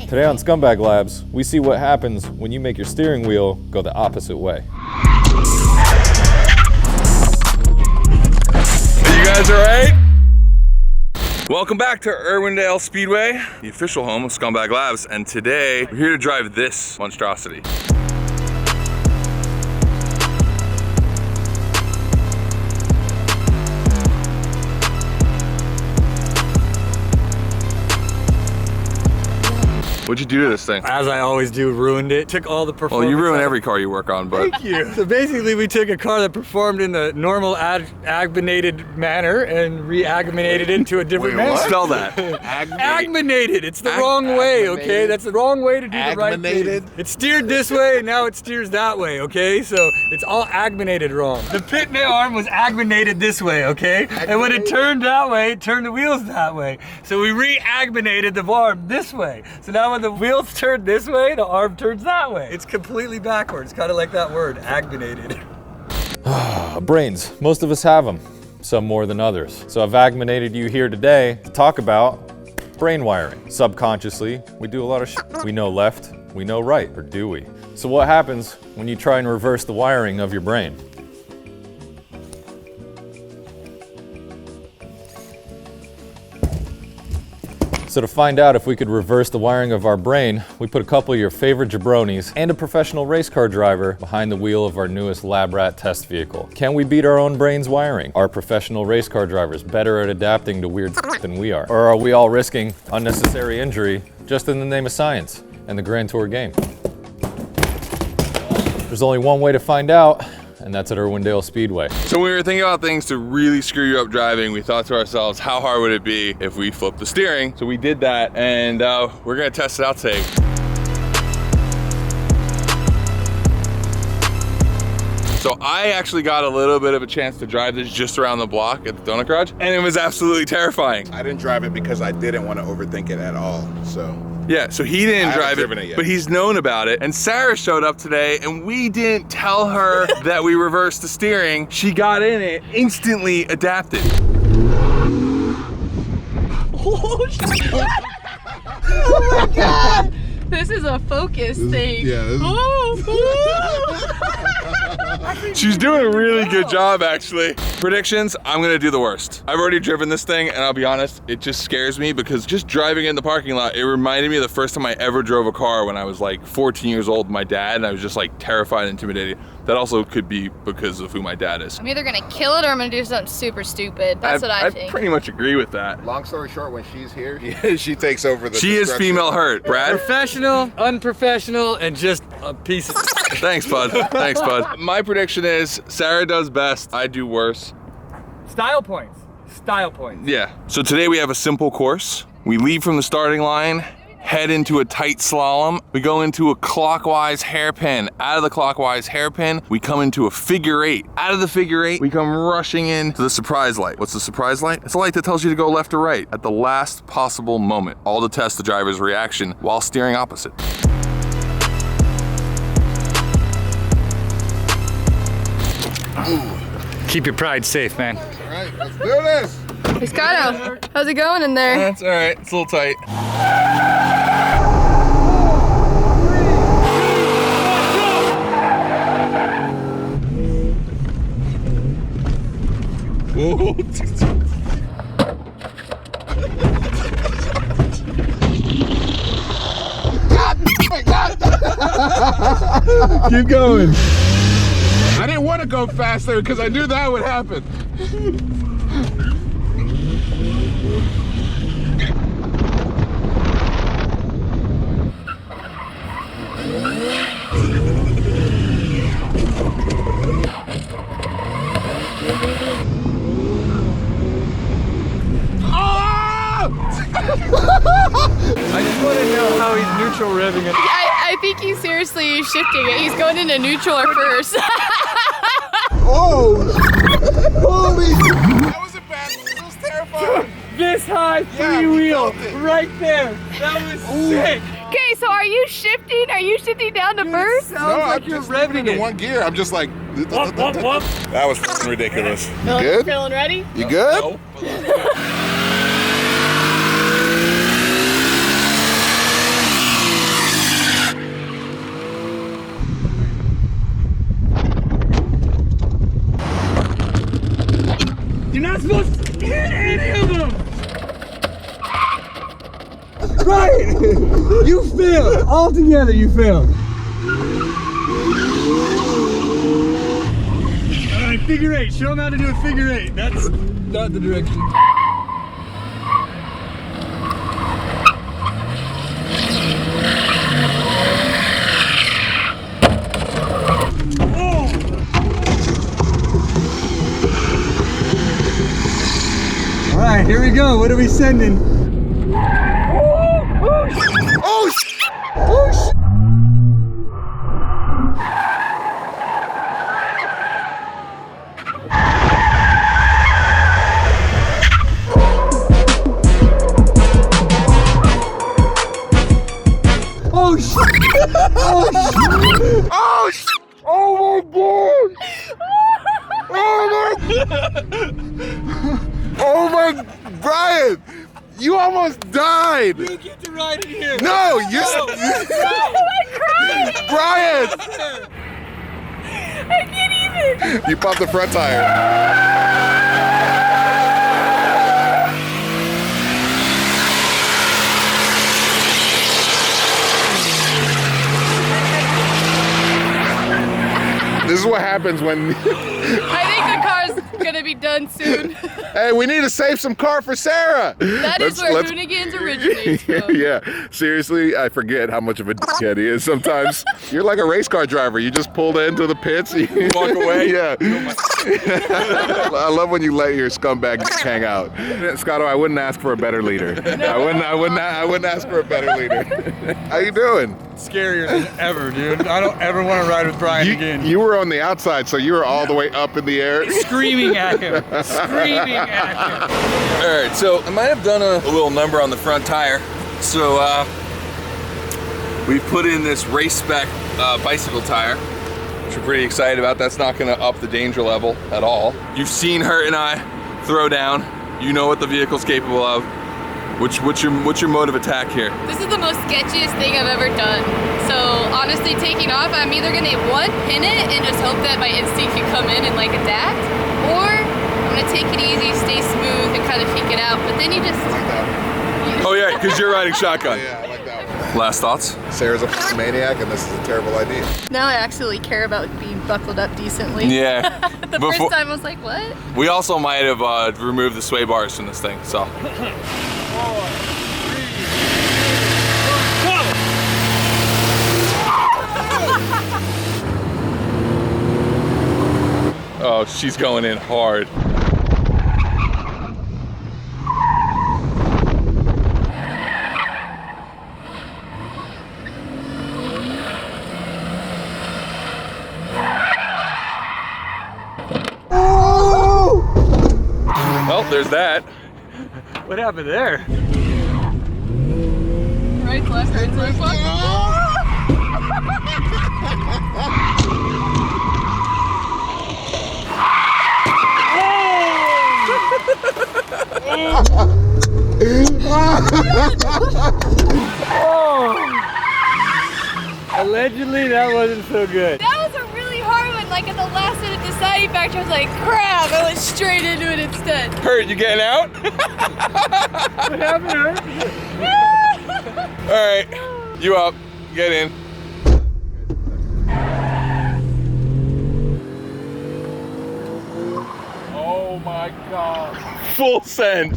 Today on Scumbag Labs, we see what happens when you make your steering wheel go the opposite way. You guys all right? Welcome back to Irwindale Speedway, the official home of Scumbag Labs, and today we're here to drive this monstrosity. What'd you do to this thing? As I always do, ruined it. Took all the performance. Well, you ruin every car you work on, but. Thank you. So basically, we took a car that performed in the normal agminated manner and re-agminated it into a different manner. Spell that. Agminated. It's the wrong way, okay? That's the wrong way to do the right thing. It steered this way, and now it steers that way, okay? So it's all agminated wrong. The pit arm was agminated this way, okay? And when it turned that way, it turned the wheels that way. So we re-agminated the arm this way. So now when the wheels turn this way, the arm turns that way. It's completely backwards, kind of like that word, agminated. Brains, most of us have them, some more than others. So I've agminated you here today to talk about brain wiring. Subconsciously, we do a lot of shit. We know left, we know right, or do we? So what happens when you try and reverse the wiring of your brain? So to find out if we could reverse the wiring of our brain, we put a couple of your favorite jabronis and a professional race car driver behind the wheel of our newest Lab Rat test vehicle. Can we beat our own brain's wiring? Are professional race car drivers better at adapting to weird than we are? Or are we all risking unnecessary injury just in the name of science and the Grand Tour game? There's only one way to find out, and that's at Irwindale Speedway. So when we were thinking about things to really screw you up driving, we thought to ourselves, how hard would it be if we flipped the steering? So we did that, and we're gonna test it out today. So I actually got a little bit of a chance to drive this just around the block at the donut garage, and it was absolutely terrifying. I didn't drive it because I didn't want to overthink it at all, so. Yeah, so he didn't drive it yet. but he's known about it. And Sarah showed up today, and we didn't tell her that we reversed the steering. She got in it, instantly adapted. Oh, shit. Oh my God. This is a focus thing. Yeah. She's doing a really good job, actually. Predictions, I'm gonna do the worst. I've already driven this thing, and I'll be honest, it just scares me because just driving in the parking lot, it reminded me of the first time I ever drove a car when I was like 14 years old with my dad, and I was just like terrified and intimidated. That also could be because of who my dad is. I'm either gonna kill it or I'm gonna do something super stupid. That's what I think. I pretty much agree with that. Long story short, when she's here, she takes over the She is female HERT. Brad? Professional, unprofessional, and just a piece of Thanks, bud. Thanks, bud. My prediction is Sarah does best, I do worse. style points. Style points. Yeah. So today we have a simple course. We leave from the starting line, head into a tight slalom. We go into a clockwise hairpin. Out of the clockwise hairpin, we come into a figure eight. Out of the figure eight, we come rushing into the surprise light. What's the surprise light? It's a light that tells you to go left or right at the last possible moment, all to test the driver's reaction while steering opposite. Keep your pride safe, man. All right, let's do this. Hey, Scotto, how's it going in there? That's all right, it's a little tight. Keep going. I didn't want to go faster because I knew that would happen. I just want to know how he's neutral revving it. I think he's seriously shifting it. He's going into neutral at first. Oh! Holy! That wasn't bad. It was terrifying. This high three-wheel right there. That was sick. Okay, so are you shifting? Are you shifting down to first? No, I'm just revving in one gear. I'm just like. That was f***ing ridiculous. You good? Feeling ready? You good? No. supposed to hit any of them! Right! You failed! Altogether, you failed! Alright, figure eight. Show them how to do a figure eight. That's not the direction. Alright, here we go. What are we sending? Oh, Oh shit! Oh shit! oh, oh my god! Oh my, Brian! You almost died! You get to ride in here! No, you're... Brian! I can't even. You popped the front tire. This is what happens when... I think the car's gonna be done soon. Hey, we need to save some car for Sarah. That is where Hoonigan's originates from. Yeah, seriously, I forget how much of a dickhead he is sometimes. You're like a race car driver. You just pull into the pits, you walk away. Yeah. I love when you let your scumbag hang out. Scotto, I wouldn't ask for a better leader. I wouldn't ask for a better leader. How you doing? Scarier than ever, dude. I don't ever want to ride with Brian again. You were on the outside, so you were all the way up in the air. Screaming at him. Screaming at him. All right, so I might have done a little number on the front tire. So we put in this race spec bicycle tire, which we're pretty excited about. That's not gonna up the danger level at all. You've seen HERT and I throw down. You know what the vehicle's capable of. What's your mode of attack here? This is the most sketchiest thing I've ever done. So honestly, taking off, I'm either gonna one, pin it and just hope that my instinct can come in and like adapt, or I'm gonna take it easy, stay smooth, and kind of fake it out. But then you just... Oh yeah, because you're riding shotgun. Yeah, I like that one. Last thoughts? Sarah's a maniac, and this is a terrible idea. Now I actually care about being buckled up decently. Yeah. The first time I was like, what? We also might have removed the sway bars from this thing, so. 4, 3, 2, 1, go! Oh, she's going in hard. Well, there's that. What happened there? Right, left, Allegedly, that wasn't so good. That was a really hard one. Like at the last minute deciding factor, I was like, crap, I went straight into it instead. HERT, you getting out? What happened, All right, you up, get in. Oh my God. Full send.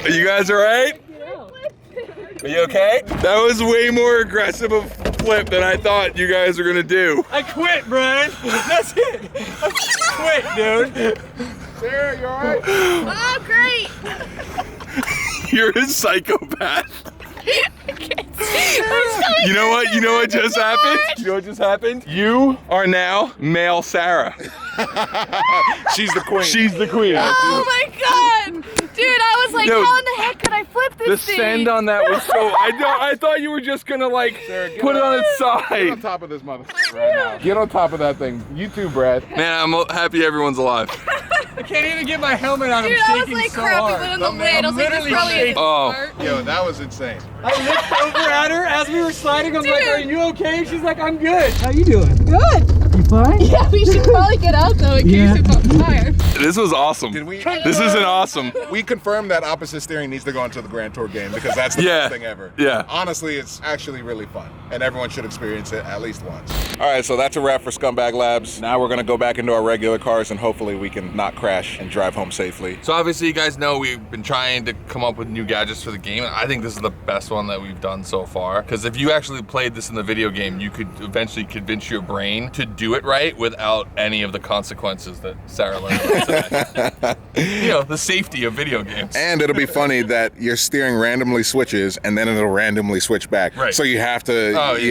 Are you guys all right? Are you okay? That was way more aggressive of a flip than I thought you guys were gonna do. I quit, Brian. That's it. I quit, dude. Sarah, you all right? Oh, great. You're a psychopath. You know what? You know what just happened? You know what just happened? You are now male Sarah. She's the queen. She's the queen. Oh my god! Dude, I was like, Yo, how in the heck could I flip The this thing? send on that was so. I thought you were just gonna like put it on its Get on side. top of this motherfucker right now. Get on top of that thing. You too, Brad. Man, I'm happy everyone's alive. I can't even get my helmet on. Dude, I'm I was shaking like, so crap, we hard. went on the lid. I was like, this literally probably shaking. isn't Oh. smart. Yo, that was insane. I looked over at her as we were sliding. I'm like, Dude. are you okay? She's like, I'm good. How you doing? Good. You fine? Yeah, we should probably get out though in case it's on fire. This was awesome. Did we? This isn't awesome. We confirmed that opposite steering needs to go into the Grand Tour game because that's the Yeah. best thing ever. Yeah. Honestly, it's actually really fun, and everyone should experience it at least once. All right, so that's a wrap for Scumbag Labs. Now we're gonna go back into our regular cars, and hopefully we can not crash and drive home safely. So obviously you guys know we've been trying to come up with new gadgets for the game, and I think this is the best one that we've done so far. Because if you actually played this in the video game, you could eventually convince your brain to do it right without any of the consequences that Sarah learned about today. You know, the safety of video games. And it'll be funny that your steering randomly switches, and then it'll randomly switch back. Right. So you have to It's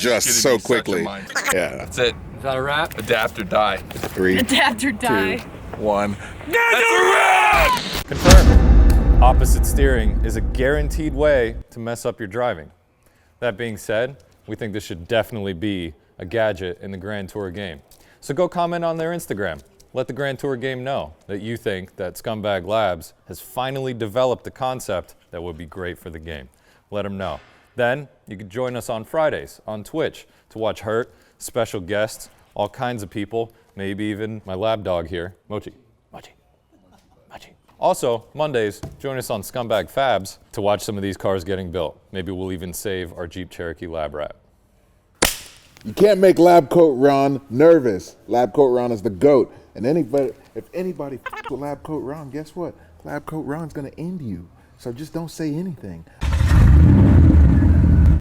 adjust gonna so be such a quickly. mind- Yeah. That's it. Is that a wrap? Adapt or die. 3, Adapt or die. 2, 1. Confirmed. Opposite steering is a guaranteed way to mess up your driving. That being said, we think this should definitely be a gadget in the Grand Tour game. So go comment on their Instagram. Let the Grand Tour game know that you think that Scumbag Labs has finally developed a concept that would be great for the game. Let them know. Then you can join us on Fridays on Twitch to watch HERT, special guests, all kinds of people, maybe even my lab dog here, Mochi. Mochi. Mochi. Also, Mondays, join us on Scumbag Fabs to watch some of these cars getting built. Maybe we'll even save our Jeep Cherokee Lab Rat. You can't make Lab Coat Ron nervous. Lab Coat Ron is the GOAT. And if anybody with Lab Coat Ron, guess what? Lab Coat Ron's gonna end you. So just don't say anything.